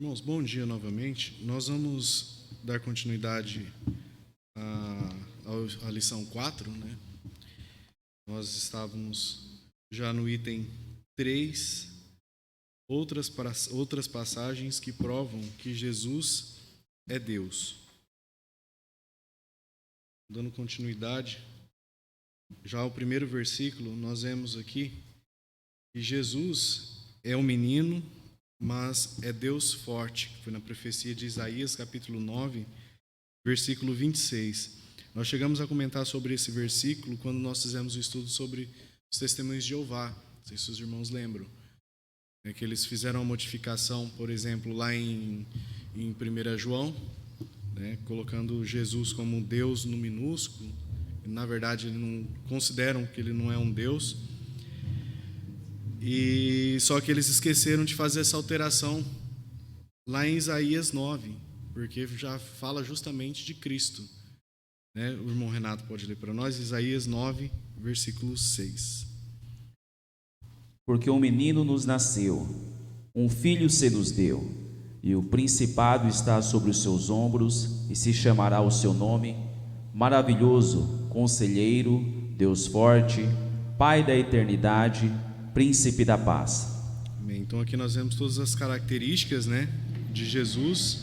Irmãos, bom dia novamente. Nós vamos dar continuidade à lição 4, né? Nós estávamos já no item 3, outras passagens que provam que Jesus é Deus. Dando continuidade, já o primeiro versículo, nós vemos aqui que Jesus é um menino, mas é Deus forte, que foi na profecia de Isaías, capítulo 9, versículo 26. Nós chegamos a comentar sobre esse versículo quando nós fizemos o estudo sobre os testemunhos de Jeová. Não sei se os irmãos lembram. É que eles fizeram uma modificação, por exemplo, lá em 1 João, né, colocando Jesus como Deus no minúsculo. Na verdade, eles não consideram que ele não é um Deus. E só que eles esqueceram de fazer essa alteração lá em Isaías 9, porque já fala justamente de Cristo, né? O irmão Renato pode ler para nós, Isaías 9, versículo 6. Porque um menino nos nasceu, um filho se nos deu, e o principado está sobre os seus ombros, e se chamará o seu nome, Maravilhoso, Conselheiro, Deus Forte, Pai da Eternidade, Príncipe da Paz. Amém. Então aqui nós vemos todas as características, né, de Jesus.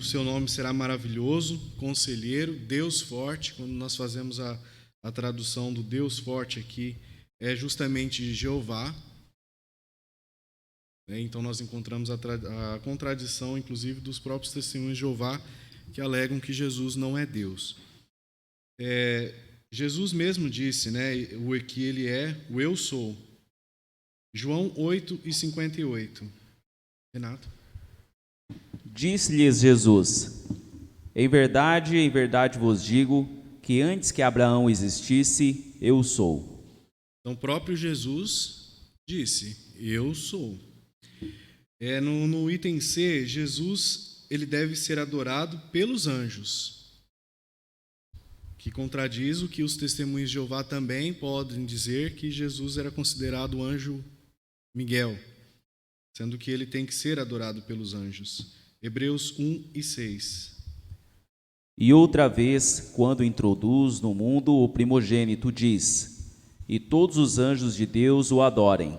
Seu nome será maravilhoso, conselheiro, Deus forte. Quando nós fazemos a tradução do Deus forte aqui, é justamente Jeová. Então nós encontramos a contradição, inclusive, dos próprios testemunhos de Jeová, que alegam que Jesus não é Deus. Jesus mesmo disse, né, que ele é o Eu Sou. João 8:58. Renato. Disse-lhes Jesus: em verdade vos digo, que antes que Abraão existisse, eu sou. Então, o próprio Jesus disse, Eu sou. No item C, Jesus ele deve ser adorado pelos anjos, que contradiz o que os testemunhos de Jeová também podem dizer, que Jesus era considerado o anjo Miguel, sendo que ele tem que ser adorado pelos anjos. Hebreus 1:6. E outra vez, quando introduz no mundo o primogênito, diz: e todos os anjos de Deus o adorem.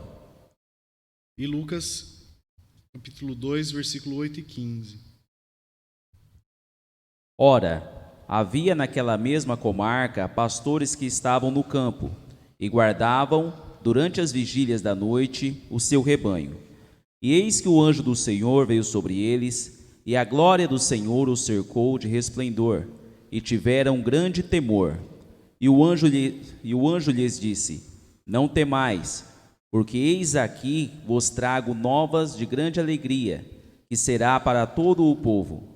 E Lucas, capítulo 2, versículo 8 e 15. Ora, havia naquela mesma comarca pastores que estavam no campo e guardavam, durante as vigílias da noite, o seu rebanho. E eis que o anjo do Senhor veio sobre eles, e a glória do Senhor os cercou de resplendor, e tiveram grande temor. E o anjo lhes disse: não temais, porque eis aqui vos trago novas de grande alegria, que será para todo o povo.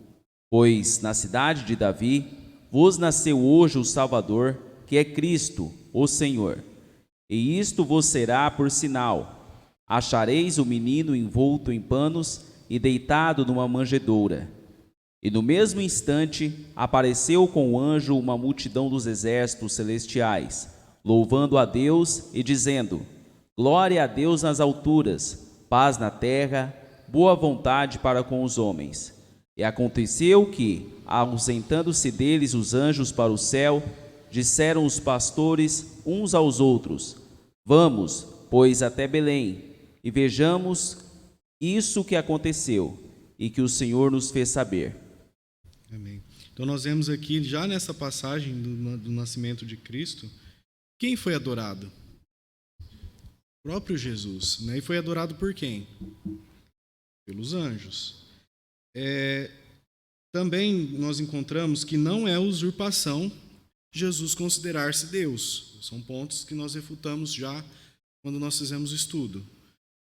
Pois na cidade de Davi vos nasceu hoje o Salvador, que é Cristo, o Senhor. E isto vos será por sinal: achareis o menino envolto em panos e deitado numa manjedoura. E no mesmo instante apareceu com o anjo uma multidão dos exércitos celestiais, louvando a Deus e dizendo: glória a Deus nas alturas, paz na terra, boa vontade para com os homens. E aconteceu que, ausentando-se deles os anjos para o céu, disseram os pastores uns aos outros: vamos, pois, até Belém, e vejamos isso que aconteceu, e que o Senhor nos fez saber. Amém. Então nós vemos aqui, já nessa passagem do nascimento de Cristo, quem foi adorado? O próprio Jesus, né? E foi adorado por quem? Pelos anjos. Também nós encontramos que não é usurpação Jesus considerar-se Deus. São pontos que nós refutamos já quando nós fizemos o estudo.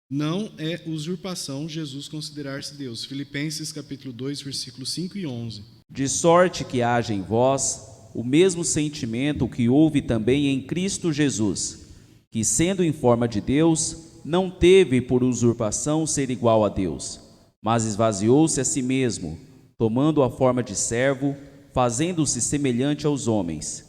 Não é usurpação Jesus considerar-se Deus. Filipenses capítulo 2, versículos 5 e 11. De sorte que haja em vós o mesmo sentimento que houve também em Cristo Jesus, que sendo em forma de Deus, não teve por usurpação ser igual a Deus, mas esvaziou-se a si mesmo, tomando a forma de servo, fazendo-se semelhante aos homens.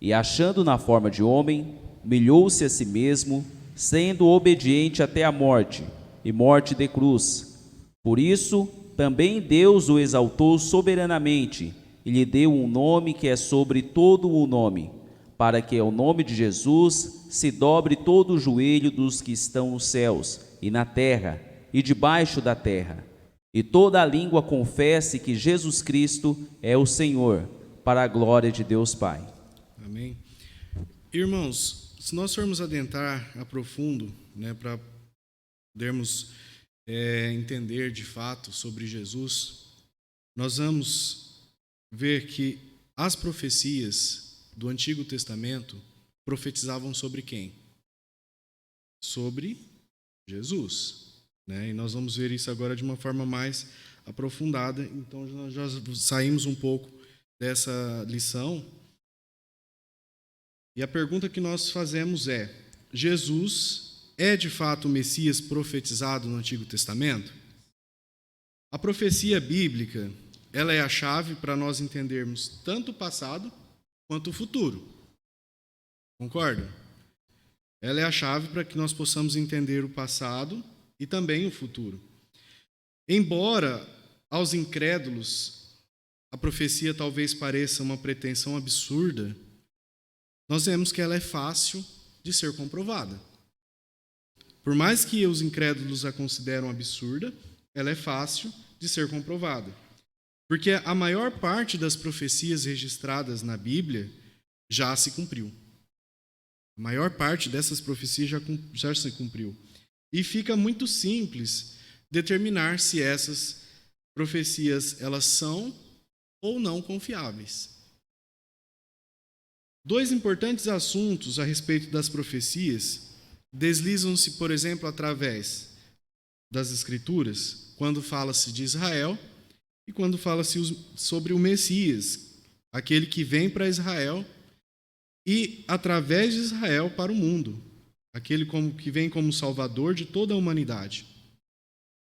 E achando na forma de homem, humilhou-se a si mesmo, sendo obediente até a morte, e morte de cruz. Por isso, também Deus o exaltou soberanamente e lhe deu um nome que é sobre todo o nome, para que ao nome de Jesus se dobre todo o joelho dos que estão nos céus e na terra e debaixo da terra, e toda a língua confesse que Jesus Cristo é o Senhor, para a glória de Deus Pai. Amém. Irmãos, se nós formos adentrar a profundo, para podermos entender de fato sobre Jesus, nós vamos ver que as profecias do Antigo Testamento profetizavam sobre quem? Sobre Jesus, E nós vamos ver isso agora de uma forma mais aprofundada. Então, nós já saímos um pouco dessa lição. E a pergunta que nós fazemos é: Jesus é de fato o Messias profetizado no Antigo Testamento? A profecia bíblica, ela é a chave para nós entendermos tanto o passado quanto o futuro. Concorda? Ela é a chave para que nós possamos entender o passado e também o futuro. Embora aos incrédulos a profecia talvez pareça uma pretensão absurda, nós vemos que ela é fácil de ser comprovada. Por mais que os incrédulos a consideram absurda, ela é fácil de ser comprovada. Porque a maior parte das profecias registradas na Bíblia já se cumpriu. A maior parte dessas profecias já se cumpriu. E fica muito simples determinar se essas profecias elas são ou não confiáveis. Dois importantes assuntos a respeito das profecias deslizam-se, por exemplo, através das Escrituras, quando fala-se de Israel e quando fala-se sobre o Messias, aquele que vem para Israel e, através de Israel, para o mundo, aquele que vem como Salvador de toda a humanidade.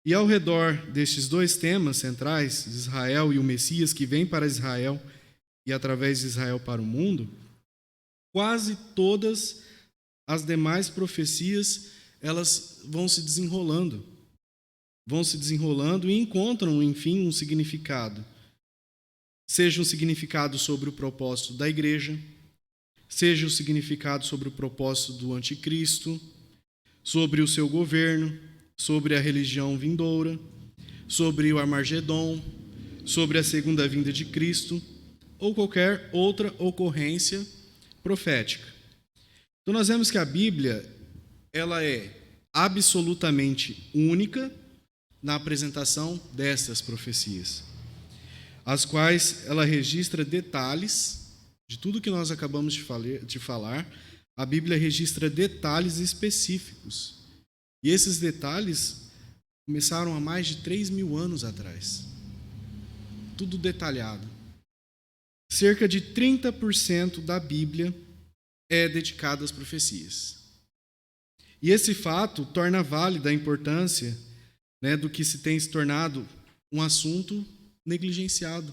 E ao redor destes dois temas centrais, Israel e o Messias que vem para Israel e, através de Israel, para o mundo, quase todas as demais profecias, elas vão se desenrolando e encontram, enfim, um significado. Seja um significado sobre o propósito da igreja, seja o significado sobre o propósito do anticristo, sobre o seu governo, sobre a religião vindoura, sobre o Armagedon, sobre a segunda vinda de Cristo, ou qualquer outra ocorrência profética. Então nós vemos que a Bíblia, ela é absolutamente única na apresentação dessas profecias, as quais ela registra detalhes de tudo que nós acabamos de falar. A Bíblia registra detalhes específicos. E esses detalhes começaram há mais de 3.000 anos atrás. Tudo detalhado. Cerca de 30% da Bíblia é dedicado às profecias. E esse fato torna válida a importância, do que se tem se tornado um assunto negligenciado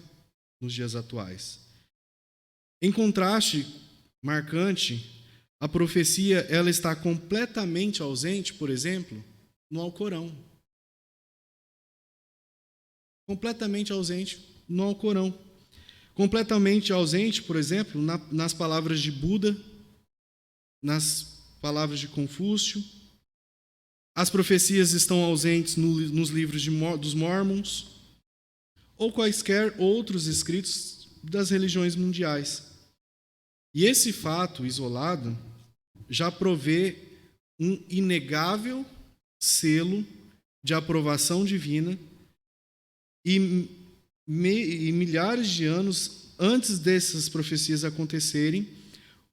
nos dias atuais. Em contraste marcante, a profecia ela está completamente ausente, por exemplo, no Alcorão. Completamente ausente no Alcorão. Completamente ausente, por exemplo, nas palavras de Buda, nas palavras de Confúcio. As profecias estão ausentes nos livros dos Mormons ou quaisquer outros escritos das religiões mundiais. E esse fato isolado já provê um inegável selo de aprovação divina e milhares de anos antes dessas profecias acontecerem,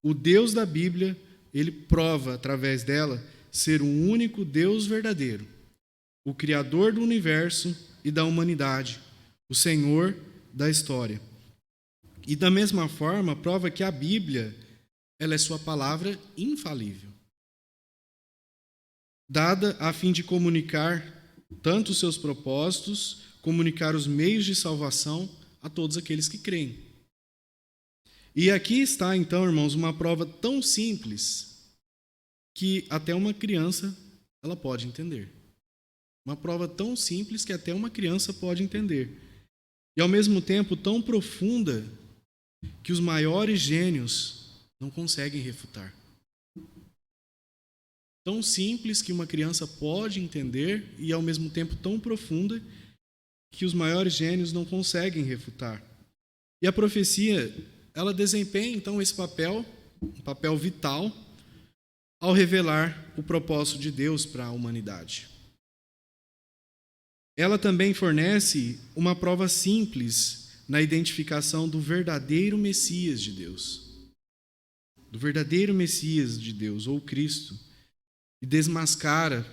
o Deus da Bíblia, ele prova através dela ser um único Deus verdadeiro, o Criador do universo e da humanidade, o Senhor da história. E da mesma forma, prova que a Bíblia, ela é sua palavra infalível, dada a fim de comunicar tanto os seus propósitos, comunicar os meios de salvação a todos aqueles que creem. E aqui está, então, irmãos, uma prova tão simples que até uma criança ela pode entender. Uma prova tão simples que até uma criança pode entender. E, ao mesmo tempo, tão profunda que os maiores gênios não conseguem refutar. Tão simples que uma criança pode entender e, ao mesmo tempo, tão profunda que os maiores gênios não conseguem refutar. E a profecia, ela desempenha, então, esse papel, um papel vital, ao revelar o propósito de Deus para a humanidade. Ela também fornece uma prova simples na identificação do verdadeiro Messias de Deus. Do verdadeiro Messias de Deus, ou Cristo. E desmascara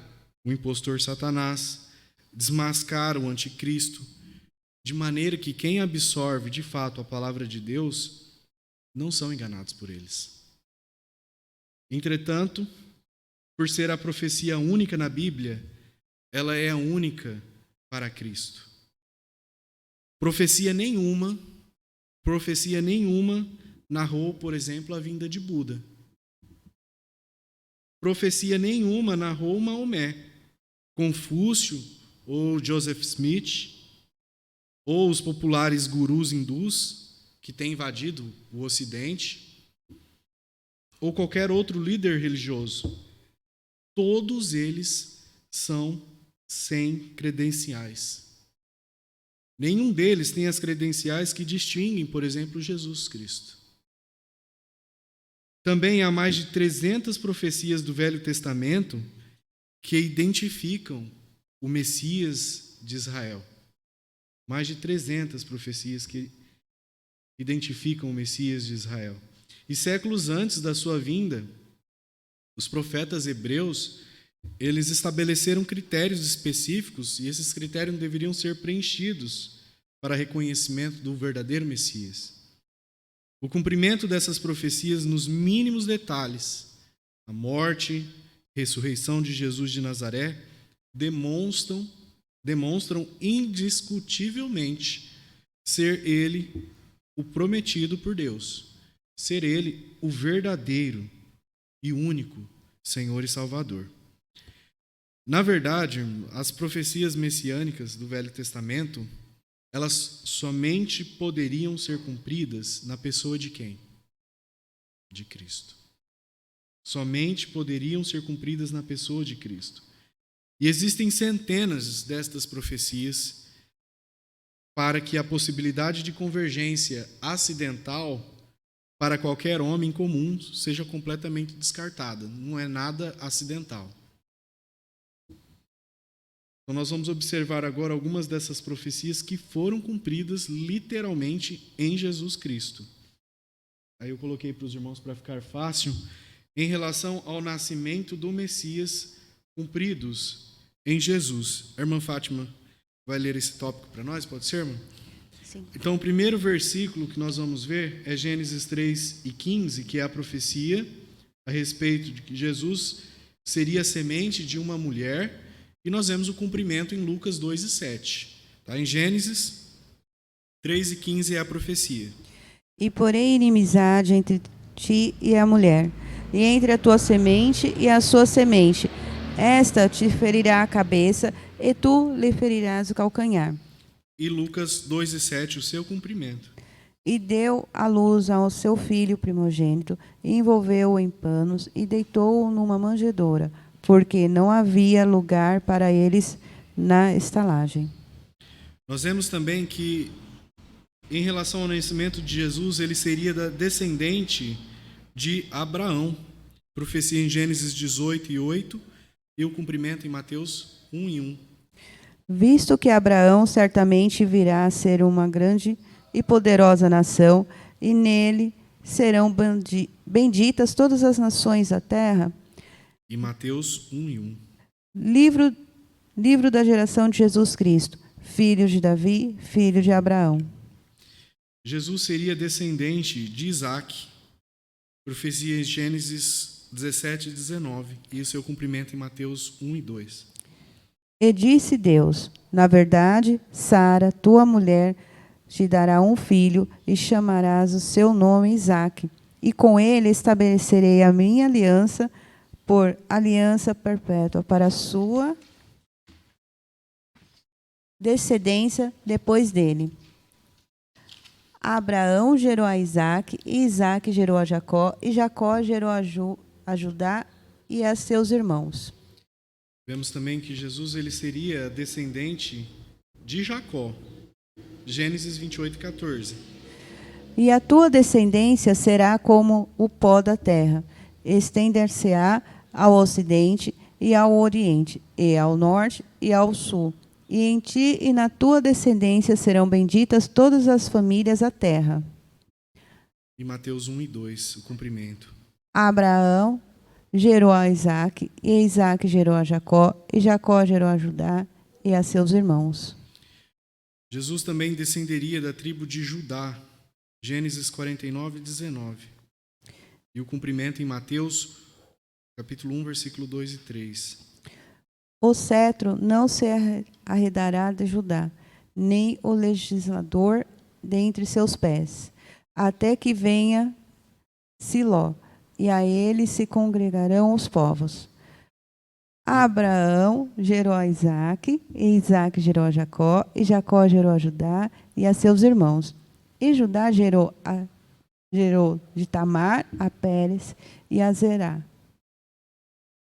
o impostor Satanás, desmascara o anticristo, de maneira que quem absorve de fato a palavra de Deus não são enganados por eles. Entretanto, por ser a profecia única na Bíblia, ela é a única para Cristo. Profecia nenhuma narrou, por exemplo, a vinda de Buda. Profecia nenhuma narrou Maomé, Confúcio ou Joseph Smith, ou os populares gurus hindus que têm invadido o Ocidente, ou qualquer outro líder religioso. Todos eles são sem credenciais. Nenhum deles tem as credenciais que distinguem, por exemplo, Jesus Cristo. Também há mais de 300 profecias do Velho Testamento que identificam o Messias de Israel. Mais de 300 profecias que identificam o Messias de Israel. E séculos antes da sua vinda, os profetas hebreus, eles estabeleceram critérios específicos e esses critérios deveriam ser preenchidos para reconhecimento do verdadeiro Messias. O cumprimento dessas profecias nos mínimos detalhes, a morte, ressurreição de Jesus de Nazaré, demonstram indiscutivelmente ser ele o prometido por Deus, ser ele o verdadeiro e único Senhor e Salvador. Na verdade, as profecias messiânicas do Velho Testamento, elas somente poderiam ser cumpridas na pessoa de quem? De Cristo. Somente poderiam ser cumpridas na pessoa de Cristo. E existem centenas destas profecias para que a possibilidade de convergência acidental para qualquer homem comum seja completamente descartada. Não é nada acidental. Então nós vamos observar agora algumas dessas profecias que foram cumpridas literalmente em Jesus Cristo. Aí eu coloquei para os irmãos para ficar fácil, em relação ao nascimento do Messias cumpridos em Jesus. A irmã Fátima vai ler esse tópico para nós, pode ser, irmã? Sim. Então, o primeiro versículo que nós vamos ver é Gênesis 3:15, que é a profecia a respeito de que Jesus seria semente de uma mulher, e nós vemos o cumprimento em Lucas 2:7. Tá? Em Gênesis 3:15 é a profecia. E porém inimizade entre ti e a mulher, e entre a tua semente e a sua semente. Esta te ferirá a cabeça, e tu lhe ferirás o calcanhar. E Lucas 2:7, o seu cumprimento. E deu à luz ao seu filho primogênito, e envolveu-o em panos, e deitou-o numa manjedoura, porque não havia lugar para eles na estalagem. Nós vemos também que, em relação ao nascimento de Jesus, ele seria descendente de Abraão. Profecia em Gênesis 18:8 e o cumprimento em Mateus 1:1. Visto que Abraão certamente virá a ser uma grande e poderosa nação, e nele serão benditas todas as nações da terra. E Mateus 1:1. Livro da geração de Jesus Cristo, filho de Davi, filho de Abraão. Jesus seria descendente de Isaac. Profecia em Gênesis 17:19 e o seu cumprimento em Mateus 1:2. E disse Deus: na verdade, Sara, tua mulher, te dará um filho, e chamarás o seu nome Isaque. E com ele estabelecerei a minha aliança por aliança perpétua para a sua descendência depois dele. Abraão gerou a Isaque, e Isaque gerou a Jacó, e Jacó gerou a Judá e a seus irmãos. Vemos também que Jesus ele seria descendente de Jacó. Gênesis 28:14. E a tua descendência será como o pó da terra, estender-se-á ao ocidente e ao oriente, e ao norte e ao sul. E em ti e na tua descendência serão benditas todas as famílias da terra. E Mateus 1:2, o cumprimento. Abraão gerou a Isaque, e Isaque gerou a Jacó, e Jacó gerou a Judá e a seus irmãos. Jesus também descenderia da tribo de Judá. Gênesis 49:19. E o cumprimento em Mateus, capítulo 1, versículo 2 e 3. O cetro não se arredará de Judá, nem o legislador dentre seus pés, até que venha Siló, e a ele se congregarão os povos. Abraão gerou a Isaque, e Isaque gerou a Jacó, e Jacó gerou a Judá e a seus irmãos. E Judá gerou de Tamar a Pérez e a Zerá.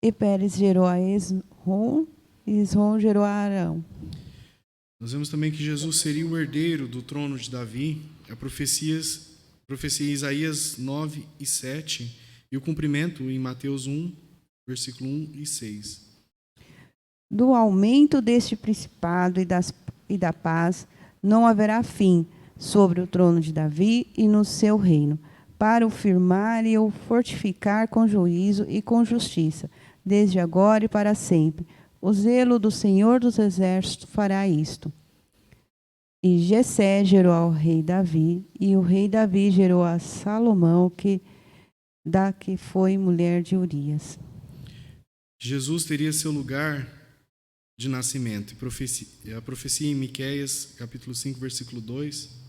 E Pérez gerou a Esrom, e Esrom gerou a Arão. Nós vemos também que Jesus seria o herdeiro do trono de Davi. A profecia Isaías 9:7 e o cumprimento em Mateus 1, versículo 1 e 6. Do aumento deste principado e da paz não haverá fim sobre o trono de Davi e no seu reino, para o firmar e o fortificar com juízo e com justiça, desde agora e para sempre. O zelo do Senhor dos Exércitos fará isto. E Jessé gerou ao rei Davi, e o rei Davi gerou a Salomão, que foi mulher de Urias. Jesus teria seu lugar de nascimento. A profecia em Miqueias, capítulo 5, versículo 2.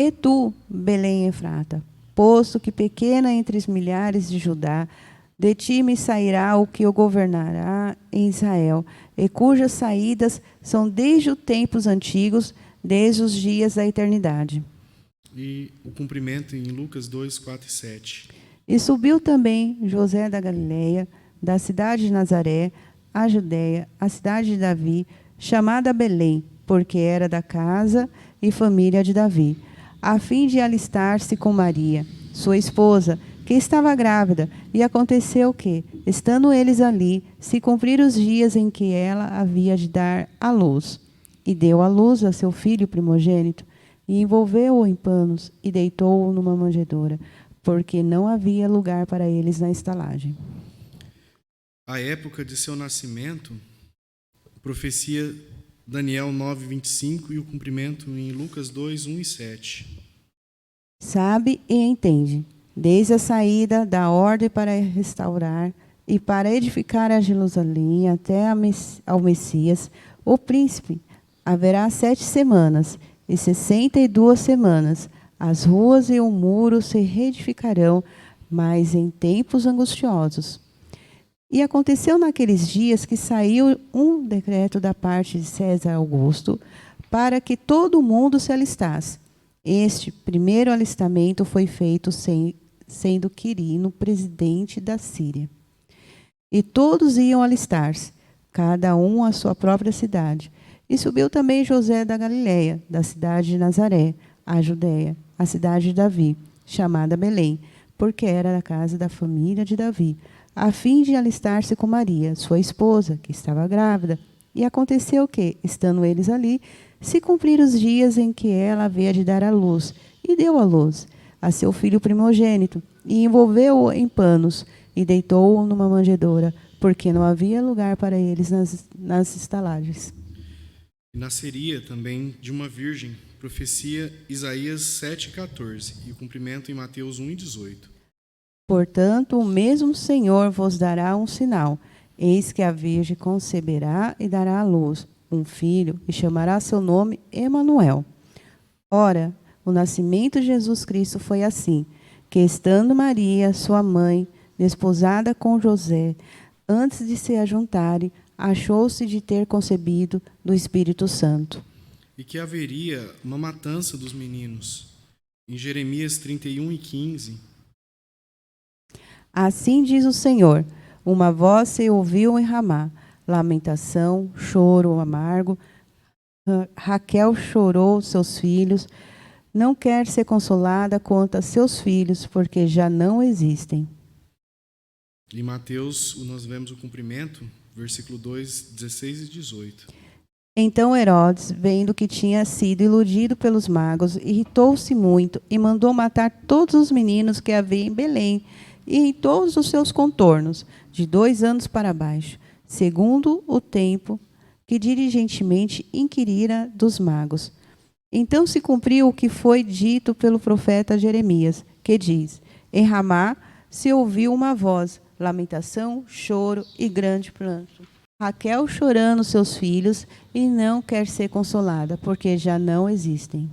E tu, Belém Efrata, posto que pequena entre os milhares de Judá, de ti me sairá o que o governará em Israel, e cujas saídas são desde os tempos antigos, desde os dias da eternidade. E o cumprimento em Lucas 2, 4 e 7. E subiu também José da Galileia, da cidade de Nazaré, a Judéia, a cidade de Davi, chamada Belém, porque era da casa e família de Davi, a fim de alistar-se com Maria, sua esposa, que estava grávida. E aconteceu que, estando eles ali, se cumpriram os dias em que ela havia de dar à luz. E deu à luz a seu filho primogênito, e envolveu-o em panos, e deitou-o numa manjedoura, porque não havia lugar para eles na estalagem. A época de seu nascimento, profecia Daniel 9:25 e o cumprimento em Lucas 2, 1 e 7. Sabe e entende, desde a saída da ordem para restaurar e para edificar a Jerusalém até ao Messias, o príncipe, haverá 7 semanas e 62 semanas. As ruas e o muro se reedificarão, mas em tempos angustiosos. E aconteceu naqueles dias que saiu um decreto da parte de César Augusto para que todo o mundo se alistasse. Este primeiro alistamento foi feito sendo Quirino presidente da Síria. E todos iam alistar-se, cada um à sua própria cidade. E subiu também José da Galileia, da cidade de Nazaré, a Judéia, a cidade de Davi, chamada Belém, porque era da casa da família de Davi, a fim de alistar-se com Maria, sua esposa, que estava grávida. E aconteceu que, estando eles ali, se cumpriram os dias em que ela havia de dar à luz, e deu à luz a seu filho primogênito, e envolveu-o em panos, e deitou-o numa manjedoura, porque não havia lugar para eles nas estalagens. Nasceria também de uma virgem, profecia Isaías 7:14 e o cumprimento em Mateus 1:18. Portanto, o mesmo Senhor vos dará um sinal. Eis que a virgem conceberá e dará à luz um filho, e chamará seu nome Emanuel. Ora, o nascimento de Jesus Cristo foi assim, que estando Maria, sua mãe, desposada com José, antes de se ajuntarem, achou-se de ter concebido do Espírito Santo. E que haveria uma matança dos meninos. Em Jeremias 31:15. Assim diz o Senhor: uma voz se ouviu em Ramá, lamentação, choro amargo. Raquel chorou seus filhos, não quer ser consolada quanto a seus filhos, porque já não existem. Em Mateus, nós vemos o cumprimento, versículo 2, 16 e 18. Então Herodes, vendo que tinha sido iludido pelos magos, irritou-se muito e mandou matar todos os meninos que havia em Belém e em todos os seus contornos, de 2 anos para baixo, segundo o tempo que diligentemente inquirira dos magos. Então se cumpriu o que foi dito pelo profeta Jeremias, que diz: em Ramá se ouviu uma voz, lamentação, choro e grande pranto. Raquel chorando seus filhos e não quer ser consolada, porque já não existem.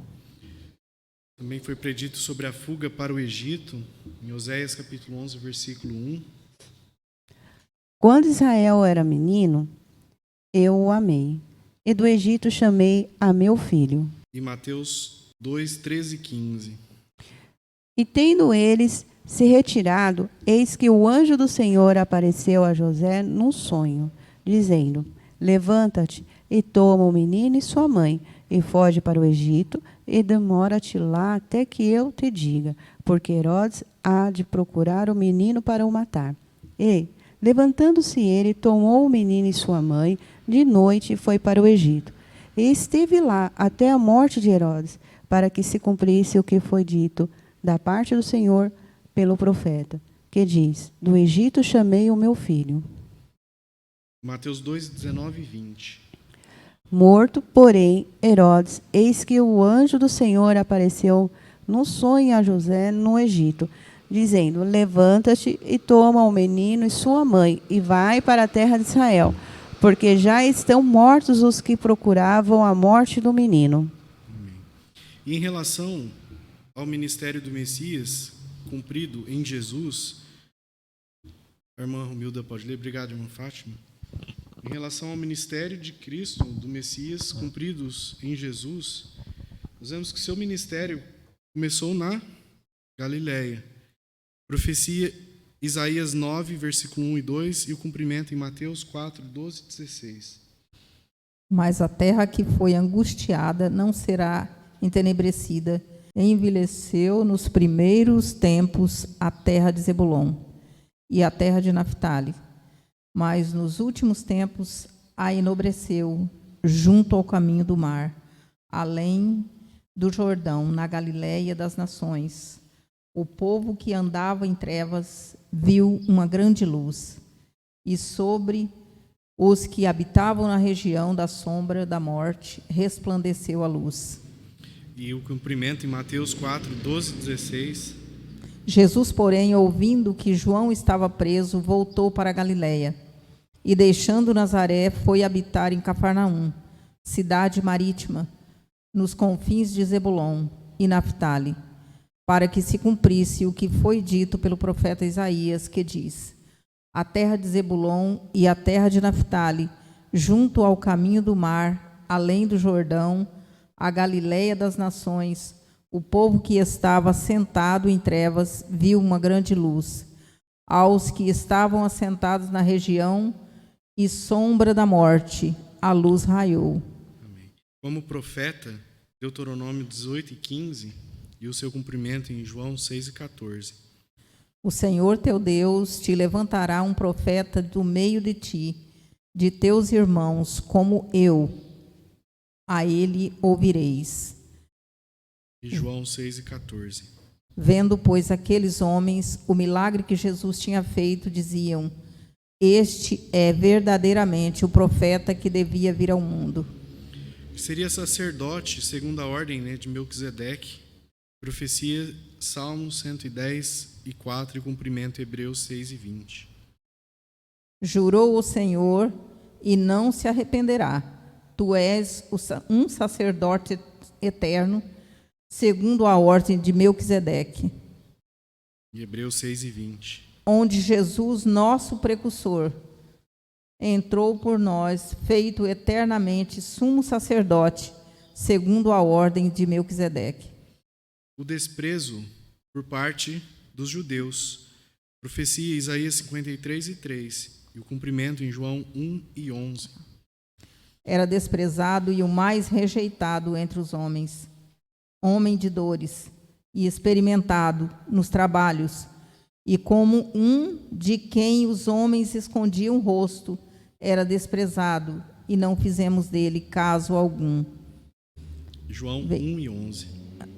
Também foi predito sobre a fuga para o Egito, em Oséias capítulo 11, versículo 1. Quando Israel era menino, eu o amei, e do Egito chamei a meu filho. E Mateus 2, 13 e 15. E tendo eles se retirado, eis que o anjo do Senhor apareceu a José num sonho, dizendo: levanta-te e toma o menino e sua mãe, e foge para o Egito, e demora-te lá até que eu te diga, porque Herodes há de procurar o menino para o matar. E, levantando-se ele, tomou o menino e sua mãe, de noite e foi para o Egito. E esteve lá até a morte de Herodes, para que se cumprisse o que foi dito da parte do Senhor pelo profeta, que diz: do Egito chamei o meu filho. Mateus 2, 19 e 20. Morto, porém, Herodes, eis que o anjo do Senhor apareceu num sonho a José no Egito, dizendo: levanta-te e toma o menino e sua mãe, e vai para a terra de Israel, porque já estão mortos os que procuravam a morte do menino. Amém. E em relação ao ministério do Messias, cumprido em Jesus, a irmã Romilda pode ler. Obrigado, irmã Fátima. Em relação ao ministério de Cristo, do Messias, cumpridos em Jesus, nós vemos que seu ministério começou na Galileia. Profecia Isaías 9, versículo 1 e 2, e o cumprimento em Mateus 4, 12 e 16. Mas a terra que foi angustiada não será entenebrecida. Envelheceu nos primeiros tempos a terra de Zebulon e a terra de Naftali. Mas nos últimos tempos a enobreceu junto ao caminho do mar, além do Jordão, na Galiléia das nações. O povo que andava em trevas viu uma grande luz, e sobre os que habitavam na região da sombra da morte resplandeceu a luz. E o cumprimento em Mateus 4, 12 e 16. Jesus, porém, ouvindo que João estava preso, voltou para a Galiléia. E, deixando Nazaré, foi habitar em Cafarnaum, cidade marítima, nos confins de Zebulon e Naftali, para que se cumprisse o que foi dito pelo profeta Isaías, que diz: a terra de Zebulon e a terra de Naftali, junto ao caminho do mar, além do Jordão, a Galiléia das nações, o povo que estava sentado em trevas viu uma grande luz. Aos que estavam assentados na região e sombra da morte, a luz raiou. Amém. Como profeta, Deuteronômio 18 e 15, e o seu cumprimento em João 6 e 14. O Senhor teu Deus te levantará um profeta do meio de ti, de teus irmãos, como eu. A ele ouvireis. E João 6 e 14. Vendo, pois, aqueles homens o milagre que Jesus tinha feito, diziam: este é verdadeiramente o profeta que devia vir ao mundo. Seria sacerdote, segundo a ordem de Melquisedeque. Profecia Salmo 110 e 4 e cumprimento Hebreus 6 e 20. Jurou o Senhor e não se arrependerá. Tu és um sacerdote eterno, segundo a ordem de Melquisedeque. E Hebreus 6 e 20. Onde Jesus, nosso precursor, entrou por nós, feito eternamente sumo sacerdote, segundo a ordem de Melquisedeque. O desprezo por parte dos judeus. Profecia Isaías 53:3 e o cumprimento em João 1:11. Era desprezado e o mais rejeitado entre os homens, homem de dores e experimentado nos trabalhos, e como um de quem os homens escondiam o rosto, era desprezado, e não fizemos dele caso algum. João 1:11.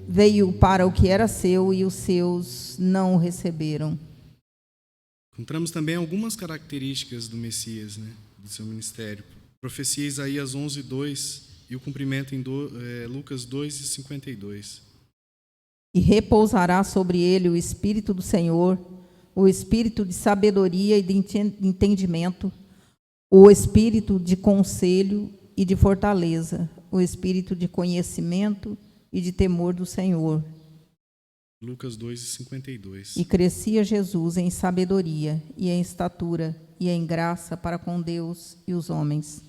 Veio para o que era seu, e os seus não o receberam. Encontramos também algumas características do Messias, do seu ministério. Profecia Isaías 11:2 e o cumprimento em Lucas 2:52. E repousará sobre ele o Espírito do Senhor, o Espírito de sabedoria e de entendimento, o Espírito de conselho e de fortaleza, o Espírito de conhecimento e de temor do Senhor. Lucas 2:52. E crescia Jesus em sabedoria e em estatura e em graça para com Deus e os homens.